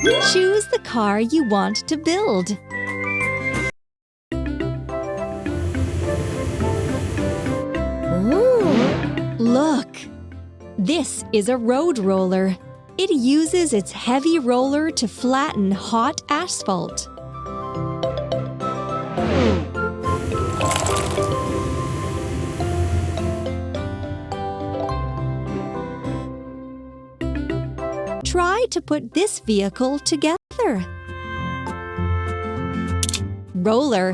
Choose the car you want to build. Look! This is a road roller. It uses its heavy roller to flatten hot asphalt. Try to put this vehicle together. Roller,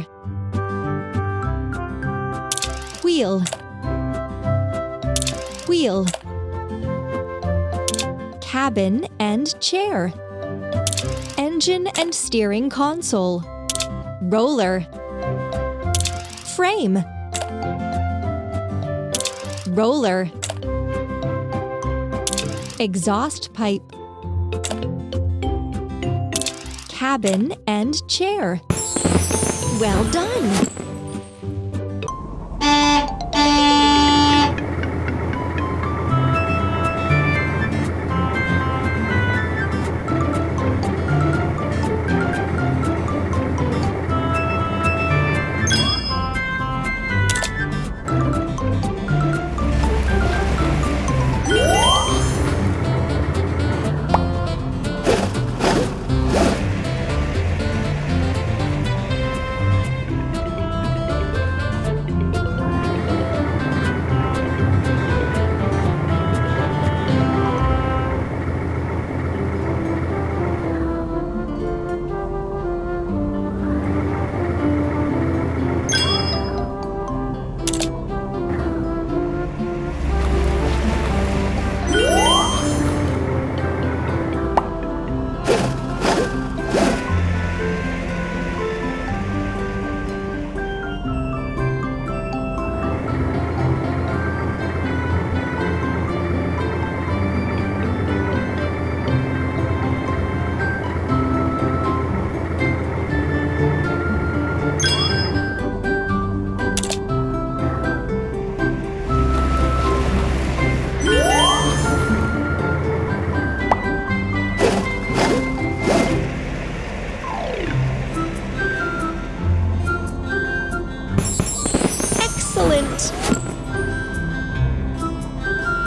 wheel, wheel, cabin and chair, engine and steering console, roller, frame, roller, exhaust pipe, cabin and chair. Well done!